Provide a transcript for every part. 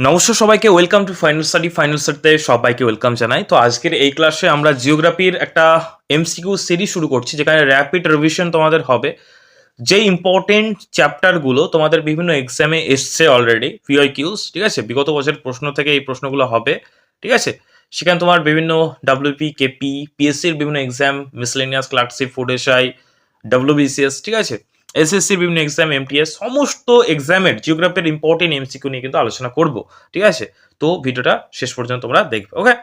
নমস্কার সবাইকে, welcome to final স্টাডিতে সবাইকে ওয়েলকাম জানাই। তো আজকের এই ক্লাসে আমরা জিওগ্রাফির একটা এমসিকিউ সিরিজ শুরু করছি, যেখানে র্যাপিড রিভিশন তোমাদের হবে। যে ইম্পর্টেন্ট চ্যাপ্টারগুলো তোমাদের বিভিন্ন এক্সামে এসছে অলরেডি, পিওয়াইকিউস, ঠিক আছে, বিগত বছরের প্রশ্ন থেকে এই প্রশ্নগুলো হবে, ঠিক আছে। সেখানে তোমার বিভিন্ন ডাব্লিউপি, কেপি, পিএসসির বিভিন্ন exam, miscellaneous, clerkship, food SI, WBCS, ঠিক আছে, এসএসসির বিভিন্ন এক্সাম, এমটিএস, সমস্ত এক্সামের জিওগ্রাফির ইম্পর্টেন্ট এমসিকিউ নিয়ে কিন্তু আলোচনা করব, ঠিক আছে। তো ভিডিওটা শেষ পর্যন্ত তোমরা দেখবে, ওকে।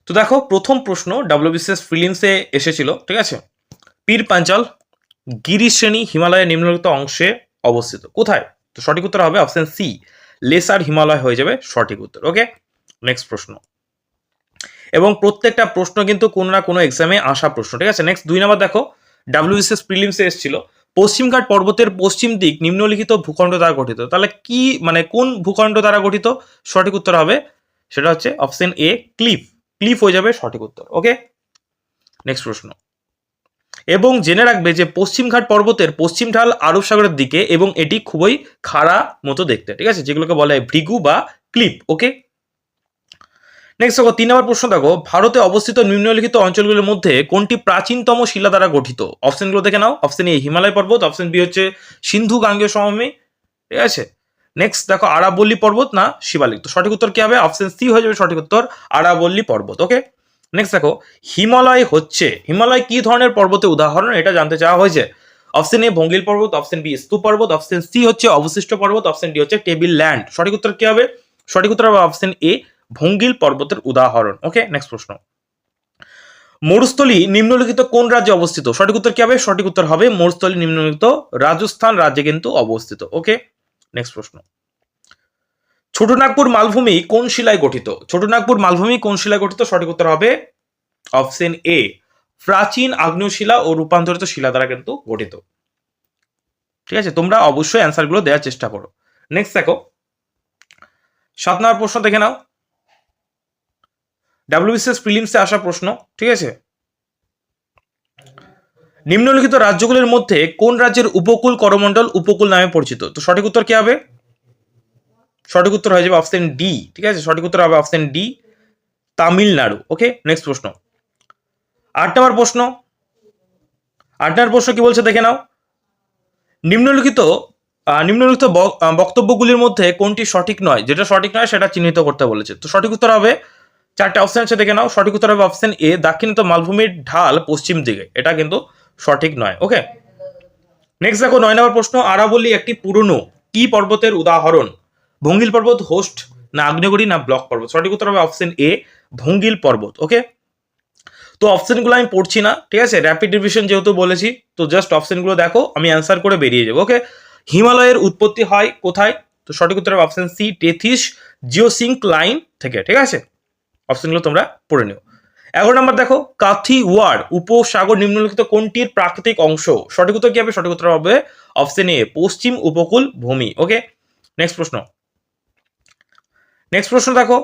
তো দেখো, প্রথম প্রশ্ন ডাব্লিউবিসিএস প্রিলিমসে এসেছিল, ঠিক আছে। পীর পাঞ্চাল গিরিশ্রেণী হিমালয়ের নিম্নলিখিত অংশে অবস্থিত, কোথায়? তো সঠিক উত্তর হবে অপশন সি, লেসার হিমালয় হয়ে যাবে সঠিক উত্তর, ওকে। নেক্সট প্রশ্ন, এবং প্রত্যেকটা প্রশ্ন কিন্তু কোনো না কোনো এক্সামে আসা প্রশ্ন, ঠিক আছে। নেক্সট 2 নাম্বার দেখো, ডাব্লিউবিসিএস প্রিলিমসে এসেছিল পশ্চিমঘাট পর্বতের পশ্চিম দিক নিম্নলিখিত ভূখণ্ড দ্বারা গঠিত। তাহলে কি মানে কোন ভূখণ্ড দ্বারা গঠিত? সঠিক উত্তর হবে সেটা হচ্ছে অপশন এ, ক্লিফ। ক্লিফ হয়ে যাবে সঠিক উত্তর, ওকে। নেক্সট প্রশ্ন, এবং জেনে রাখবে যে পশ্চিমঘাট পর্বতের পশ্চিম ঢাল আরব সাগরের দিকে এবং এটি খুবই খাড়া মতো দেখতে, ঠিক আছে, যেগুলোকে বলা হয় ভৃগু বা ক্লিপ, ওকে। নেক্সট দেখো, 3 নম্বর প্রশ্ন দেখো, ভারতে অবস্থিত নিম্নলিখিত অঞ্চলগুলোর মধ্যে কোনটি প্রাচীনতম শিলা দ্বারা গঠিত? অপশনগুলো দেখে নাও। অপশন এ হিমালয় পর্বত, অপশন বি হচ্ছে সিন্ধু গাঙ্গেয় সমভূমি, ঠিক আছে। নেক্সট দেখো, আরাবল্লী পর্বত না শিবালিক। তো সঠিক উত্তর কি হবে? অপশন সি হয়ে যাবে সঠিক উত্তর, আরাবল্লী পর্বত, ওকে। নেক্সট দেখো, হিমালয় কি ধরনের পর্বতের উদাহরণ? এটা জানতে চাওয়া হয়েছে। অপশন এ ভঙ্গিল পর্বত, অপশন বি স্তূপ পর্বত, অপশন সি হচ্ছে অবশিষ্ট পর্বত, অপশন ডি হচ্ছে টেবিল ল্যান্ড। সঠিক উত্তর কি হবে? সঠিক উত্তর হবে অপশন এ, ভঙ্গিল পর্বতের উদাহরণ, ওকে। নেক্সট প্রশ্ন, মরুস্থলী নিম্নলিখিত কোন রাজ্যে অবস্থিত? সঠিক উত্তর কি হবে? সঠিক উত্তর হবে মরুস্থলী নিম্নলিখিত রাজস্থান রাজ্যে কিন্তু অবস্থিত, ওকে। নেক্সট প্রশ্ন, ছোটনাগপুর মালভূমি কোন শিলায় গঠিত? ছোটনাগপুর মালভূমি কোন শিলায় গঠিত? সঠিক উত্তর হবে অপশন এ, প্রাচীন আগ্নেয় শিলা ও রূপান্তরিত শিলা দ্বারা কিন্তু গঠিত, ঠিক আছে। তোমরা অবশ্যই অ্যান্সার গুলো দেওয়ার চেষ্টা করো। নেক্সট দেখো, 7 নম্বর প্রশ্ন দেখে নাও, ডাব্লিউবিসিএস প্রিলিমসে আসা প্রশ্ন, ঠিক আছে। নিম্নলিখিত রাজ্যগুলির মধ্যে কোন রাজ্যের উপকূল করমণ্ডল উপকূল নামে পরিচিত? তো সঠিক উত্তর কি হবে? সঠিক উত্তর হয়ে যাবে অপশন ডি, ঠিক আছে। সঠিক উত্তর হবে অপশন ডি, তামিলনাড়ু, ওকে। নেক্সট প্রশ্ন, 8 নম্বর প্রশ্ন। 8 নম্বর প্রশ্ন কি বলছে দেখে নাও, নিম্নলিখিত বক্তব্যগুলির মধ্যে কোনটি সঠিক নয়? যেটা সঠিক নয় সেটা চিহ্নিত করতে বলেছে। তো সঠিক উত্তর হবে, 4টে অপশন আছে দেখে নাও। সঠিক উত্তর হবে অপশন এ, দাক্ষিণাত্য মালভূমির ঢাল পশ্চিম দিকে, এটা কিন্তু সঠিক নয়, ওকে। নেক্সট দেখো, 9 নম্বর প্রশ্ন, আরাবল্লী একটি পুরনো কি পর্বতের উদাহরণ? ভঙ্গিল পর্বত, হোস্ট না আগ্নেয়গিরি না ব্লক পর্বত? সঠিক উত্তর হবে অপশন এ, ভঙ্গিল পর্বত, ওকে। তো অপশনগুলো আমি পড়ছি না, ঠিক আছে, র্যাপিড রিভিশন যেহেতু বলেছি, তো জাস্ট অপশনগুলো দেখো, আমি অ্যান্সার করে বেরিয়ে যাবো, ওকে। হিমালয়ের উৎপত্তি হয় কোথায়? তো সঠিক উত্তর হবে অপশন সি, টেথিস জিওসিঙ্ক লাইন থেকে, ঠিক আছে। অপশনগুলো তোমরা পড়ে নিও। 11 নম্বর দেখো, কাথিওয়াড় উপসাগর নিম্নলিখিত কোনটির প্রাকৃতিক অংশ? সঠিক উত্তর কি হবে? সঠিক উত্তর হবে অপশন এ, পশ্চিম উপকূল ভূমি, ওকে। নেক্সট প্রশ্ন, দেখো,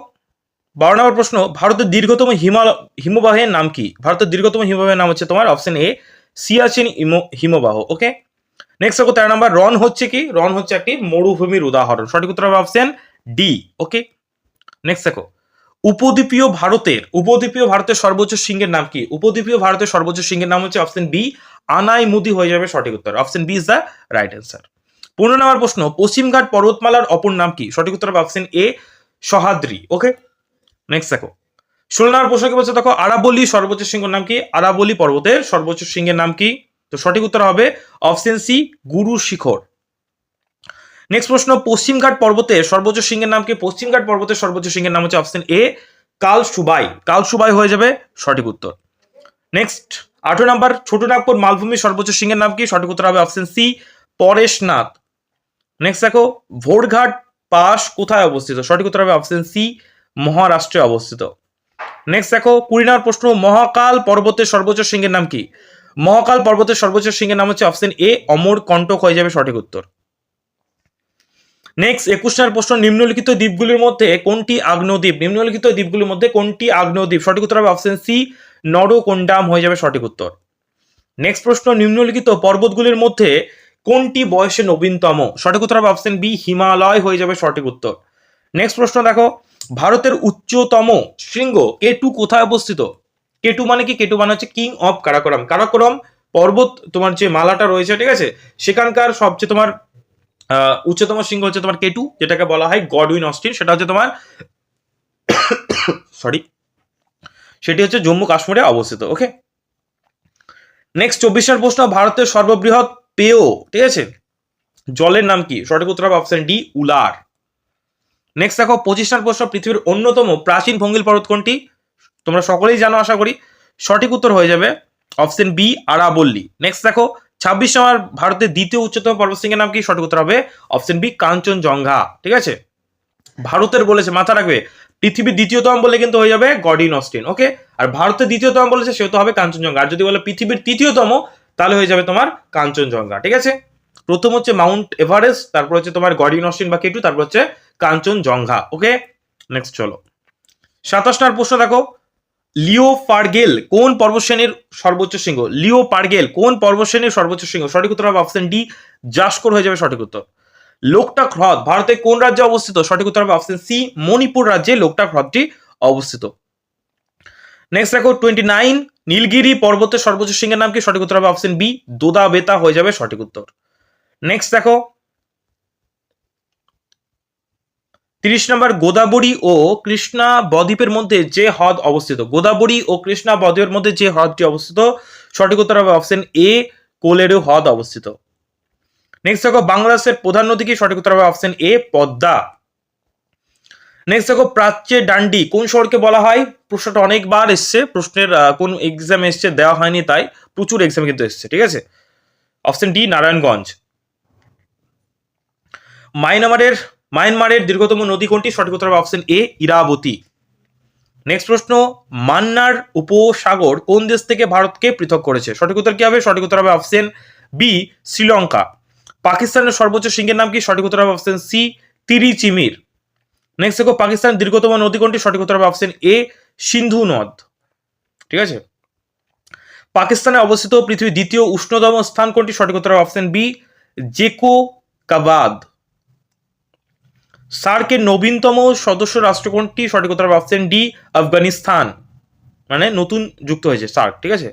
12 নম্বর প্রশ্ন, ভারতের দীর্ঘতম হিমবাহের নাম কি? ভারতের দীর্ঘতম হিমবাহের নাম হচ্ছে তোমার অপশন এ, সিয়াচেন হিমবাহ, ওকে। নেক্সট দেখো, 13 নম্বর, রন হচ্ছে কি? রন হচ্ছে একটি মরুভূমির উদাহরণ। সঠিক উত্তর হবে অপশন ডি, ওকে। নেক্সট দেখো, উপদ্বীপীয় ভারতের সর্বোচ্চ শৃঙ্গের নাম কি? উপদ্বীপীয় ভারতের সর্বোচ্চ শৃঙ্গের নাম হচ্ছে অপশন বি, আনাইমুদি হয়ে যাবে সঠিক উত্তর। Option B is the right answer. 15 নম্বর প্রশ্ন, পশ্চিমঘাট পর্বতমালার অপর নাম কি? সঠিক উত্তর হবে option A, Sahyadri, okay. Next দেখো, 16 নম্বর প্রশ্ন কি বলছে দেখো, আরাবল্লী সর্বোচ্চ শৃঙ্গের নাম কি? আরাবল্লী পর্বতের সর্বোচ্চ শৃঙ্গের নাম কি? তো সঠিক উত্তর হবে অপশন সি, গুরু শিখর। নেক্সট প্রশ্ন, পশ্চিমঘাট পর্বতের সর্বোচ্চ শৃঙ্গের নাম কি? পশ্চিমঘাট পর্বতের সর্বোচ্চ শৃঙ্গের নাম হচ্ছে অপশন এ, কালসুবাই হয়ে যাবে সঠিক উত্তর। নেক্সট 18 নাম্বার, ছোটনাগপুর মালভূমির সর্বোচ্চ শৃঙ্গের নাম কি? সঠিক উত্তর হবে অপশন সি, পরেশনাথ। নেক্সট দেখো, ভোরঘাট পাস কোথায় অবস্থিত? সঠিক উত্তর হবে অপশন সি, মহারাষ্ট্রে অবস্থিত। নেক্সট দেখো, 20 নম্বর প্রশ্ন, মহাকাল পর্বতের সর্বোচ্চ শৃঙ্গের নাম কি? মহাকাল পর্বতের সর্বোচ্চ শৃঙ্গের নাম হচ্ছে অপশন এ, অমরকণ্টক হয়ে যাবে সঠিক উত্তর। নেক্সট 21 নম্বর প্রশ্ন, নিম্নলিখিত দ্বীপগুলির মধ্যে কোনটি আগ্নেয়দ্বীপ? নিম্নলিখিত দ্বীপগুলির মধ্যে কোনটি আগ্নেয়দ্বীপ? সঠিক উত্তর হবে অপশন সি, নরকোন্ডাম হয়ে যাবে সঠিক উত্তর। নেক্সট প্রশ্ন, নিম্নলিখিত পর্বতগুলির মধ্যে কোনটি বয়সে নবীনতম? সঠিক উত্তর হবে অপশন বি হিমালয় হয়ে যাবে সঠিক উত্তর। নেক্সট প্রশ্ন দেখো, ভারতের উচ্চতম শৃঙ্গ কেটু কোথায় অবস্থিত? কেটু মানে কি? কেটু মানে হচ্ছে কিং অফ কারাকোরাম। কারাকোরাম পর্বত তোমার যে মালাটা রয়েছে, ঠিক আছে, সেখানকার সবচেয়ে তোমার উচ্চতম শৃঙ্গ হচ্ছে তোমার কেটু, যেটাকে বলা হয় গডউইন অস্টিন। সেটা হচ্ছে তোমার সরি, সেটি হচ্ছে জম্মু কাশ্মীরে অবস্থিত। ওকে, নেক্সট 24 প্রশ্ন, ভারতের সর্ববৃহৎ পেয়, ঠিক আছে, জলের নাম কি? সঠিক উত্তর হবে অপশন ডি উলার। নেক্সট দেখো 25 প্রশ্ন, পৃথিবীর অন্যতম প্রাচীন ভঙ্গিল পর্বত কোনটি? তোমরা সকলেই জানো আশা করি। সঠিক উত্তর হয়ে যাবে অপশন বি আরাবল্লী। নেক্সট দেখো 26 নম্বর, ভারতের দ্বিতীয় উচ্চতম পর্বতশৃঙ্গের নাম কি? সঠিক উত্তর হবে অপশন বি কাঞ্চনজঙ্ঘা। ঠিক আছে, ভারতের বলেছে, মাথা রাখবে, পৃথিবীর দ্বিতীয়তম বলে কিন্তু হয়ে যাবে গডিন অস্টিন। ওকে, আর ভারতের দ্বিতীয়তম বলেছে সেহেতু হবে কাঞ্চনজঙ্ঘা। আর যদি বলে পৃথিবীর তৃতীয়তম, তাহলে হয়ে যাবে তোমার কাঞ্চনজঙ্ঘা। ঠিক আছে, প্রথম হচ্ছে মাউন্ট এভারেস্ট, তারপর হচ্ছে তোমার গডিন অস্টিন বা কেটু, তারপর হচ্ছে কাঞ্চনজঙ্ঘা। ওকে, নেক্সট চলো 27 নম্বর প্রশ্ন দেখো, লিওপার্গেল কোন পর্বতশ্রেণীর সর্বোচ্চ শৃঙ্গ? লিওপার্গেল কোন পর্বতশ্রেণীর সর্বোচ্চ শৃঙ্গ? সঠিক উত্তর হবে অপশন ডি জাসকর হয়ে যাবে সঠিক উত্তর। লোকটাক হ্রদ ভারতের কোন রাজ্যে অবস্থিত? সঠিক উত্তর হবে অপশন সি মণিপুর রাজ্যে লোকটাক হ্রদটি অবস্থিত। নেক্সট দেখো 29, নীলগিরি পর্বতের সর্বোচ্চ শৃঙ্গের নাম কি? সঠিক উত্তর হবে অপশন বি দোদা বেতা হয়ে যাবে সঠিক উত্তর। নেক্সট দেখো 30 নম্বর, গোদাবরী ও কৃষ্ণা বদ্বীপের মধ্যে যে হ্রদ অবস্থিত? গোদাবরী ও কৃষ্ণা বদ্বীপের মধ্যে যে হ্রদটি অবস্থিত, সঠিক উত্তর হবে অপশন এ কোলেরু হ্রদ অবস্থিত। নেক্সট দেখো বাংলাদেশের প্রধান নদী কি? সঠিক উত্তর হবে অপশন এ পদ্মা। নেক্সট দেখো প্রাচ্যের ডান্ডি কোন শহরকে বলা হয়? প্রশ্নটা অনেকবার এসছে, প্রশ্নের কোন এক্সাম এসছে দেওয়া হয়নি, তাই প্রচুর এক্সাম কিন্তু এসছে। ঠিক আছে, অপশন ডি নারায়ণগঞ্জ। মায়ানমারের দীর্ঘতম নদী কোনটি? সঠিক উত্তর হবে অপশন এ ইরাবতী। নেক্সট প্রশ্ন, মান্নার উপসাগর কোন দেশ থেকে ভারতকে পৃথক করেছে? সঠিক উত্তর কি হবে? সঠিক উত্তর হবে অপশন বি শ্রীলঙ্কা। পাকিস্তানের সর্বোচ্চ শৃঙ্গের নাম কি? সঠিক উত্তর হবে অপশন সি তিরিচিমির। নেক্সট দেখো পাকিস্তানের দীর্ঘতম নদী কোনটি? সঠিক উত্তর হবে অপশন এ সিন্ধু নদ। ঠিক আছে, পাকিস্তানে অবস্থিত পৃথিবীর দ্বিতীয় উষ্ণতম স্থান কোনটি? সঠিক উত্তর হবে অপশন বি জেকোকাবাদ। সার্কের নবীনতম সদস্য রাষ্ট্র কোনটি? সঠিক উত্তর হবে অপশন ডি আফগানিস্তান, মানে নতুন যুক্ত হয়েছে সার্ক। ঠিক আছে,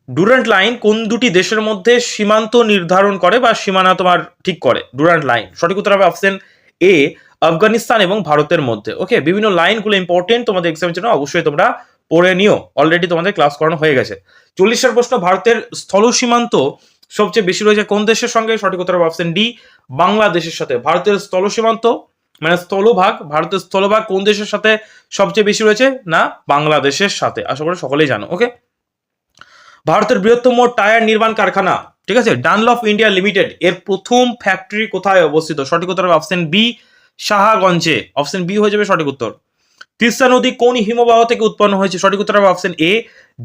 ডুরান্ট লাইন কোন দুটি দেশের মধ্যে সীমান্ত নির্ধারণ করে বা সীমানা তোমার ঠিক করে? ডুরান্ট লাইন, সঠিক উত্তর হবে অপশন এ আফগানিস্তান এবং ভারতের মধ্যে। ওকে, বিভিন্ন লাইনগুলো ইম্পর্টেন্ট তোমাদের এক্সামের জন্য, অবশ্যই তোমরা পড়ে নিও, অলরেডি তোমাদের ক্লাস করানো হয়ে গেছে। 40 প্রশ্ন, ভারতের স্থল সীমান্ত সবচেয়ে বেশি রয়েছে কোন দেশের সঙ্গে? সঠিক উত্তর হবে অপশন ডি বাংলাদেশের সাথে। ভারতের স্থল সীমান্ত মানে স্থলভাগ, ভারতের স্থলভাগ কোন দেশের সাথে সবচেয়ে বেশি রয়েছে? না, বাংলাদেশের সাথে। আশা করি সকলেই জানো। ওকে, ভারতের বৃহত্তম টায়ার নির্মাণ কারখানা, ঠিক আছে, ডানলপ ইন্ডিয়া লিমিটেড, এর প্রথম ফ্যাক্টরি কোথায় অবস্থিত? সঠিক উত্তর হবে অপশন বি শাহাগঞ্জে। অপশন বি হয়ে যাবে সঠিক উত্তর। তিস্তা নদী কোন হিমবাহ থেকে উৎপন্ন হয়েছে? সঠিক উত্তর হবে অপশন এ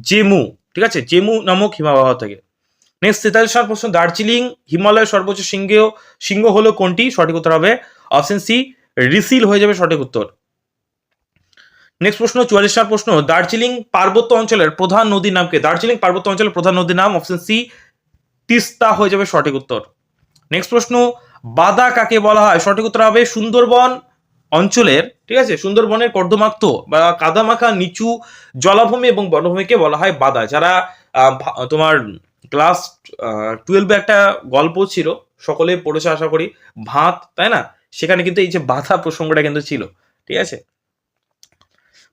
জেমু। ঠিক আছে, জেমু নামক হিমবাহ থেকে। নেক্সট 43 প্রশ্ন, দার্জিলিং হিমালয়ের সর্বোচ্চ শৃঙ্গ হলো কোনটি? সঠিক উত্তর হবে অপশন সি রিসিল হয়ে যাবে সঠিক উত্তর। নেক্সট প্রশ্ন 44 প্রশ্ন, দার্জিলিং পার্বত্য অঞ্চলের প্রধান নদীর নাম কি? দার্জিলিং পার্বত্য অঞ্চলের প্রধান নদীর নাম অপশন সি তিস্তা হয়ে যাবে সঠিক উত্তর। নেক্সট প্রশ্ন, বাদা কাকে বলা হয়? সঠিক উত্তর হবে সুন্দরবন অঞ্চলের, ঠিক আছে, সুন্দরবনের কর্দমাক্ত বা কাদামাখা নিচু জলাভূমি এবং বনভূমিকে বলা হয় বাদা। যারা তোমার ক্লাস 12 একটা গল্প ছিল, সকলে পড়েছে আশা করি, ভাত, তাই না? সেখানে কিন্তু এই যে বাধা প্রসঙ্গটা কিন্তু ছিল। ঠিক আছে,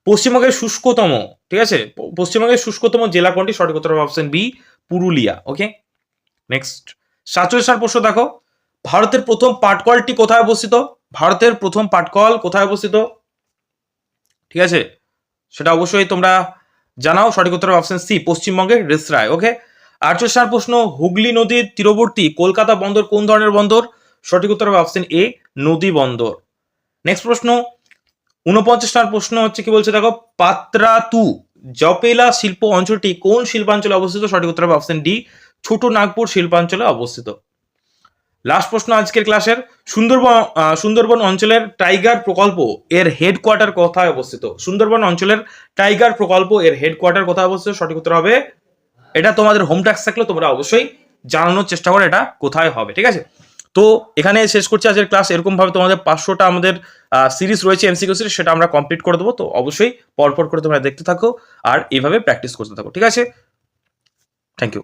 পশ্চিমবঙ্গের শুষ্কতম, ঠিক আছে, পশ্চিমবঙ্গের শুষ্কতম জেলা কোনটি? সঠিক উত্তর হবে অপশন বি পুরুলিয়া। ওকে, নেক্সট 47 প্রশ্ন দেখো, ভারতের প্রথম পাটকলটি কোথায় অবস্থিত? ভারতের প্রথম পাটকল কোথায় অবস্থিত? ঠিক আছে, সেটা অবশ্যই তোমরা জানাও। সঠিক উত্তর হবে অপশন সি পশ্চিমবঙ্গের রেসরায়। ওকে, 48 প্রশ্ন, হুগলি নদীর তীরবর্তী কলকাতা বন্দর কোন ধরনের বন্দর? সঠিক উত্তর হবে অপশন এ নদী বন্দর। নেক্সট প্রশ্ন 49 প্রশ্ন হচ্ছে কি বলছে দেখো, পাত্রাতু জপেলা শিল্প অঞ্চলটি কোন শিল্পাঞ্চলে অবস্থিত? সঠিক উত্তর হবে অপশন ডি ছোট নাগপুর শিল্পাঞ্চলে অবস্থিত। লাস্ট প্রশ্ন আজকের ক্লাসের, সুন্দরবন অঞ্চলের টাইগার প্রকল্প এর হেডকোয়ার্টার কোথায় অবস্থিত? সুন্দরবন অঞ্চলের টাইগার প্রকল্প এর হেডকোয়ার্টার কোথায় অবস্থিত? সঠিক উত্তর হবে, এটা তোমাদের হোম ট্যাক্স থাকলে তোমরা অবশ্যই জানানোর চেষ্টা করো এটা কোথায় হবে, ঠিক আছে? তো এখানে শেষ করছি আজকের ক্লাস। এরকমভাবে তোমাদের 500টা আমাদের সিরিজ রয়েছে এমসিকিউ সিরিজ, সেটা আমরা কমপ্লিট করে দেবো। তো অবশ্যই পরপর করে তোমরা দেখতে থাকো আর এইভাবে প্র্যাকটিস করতে থাকো, ঠিক আছে? Thank you.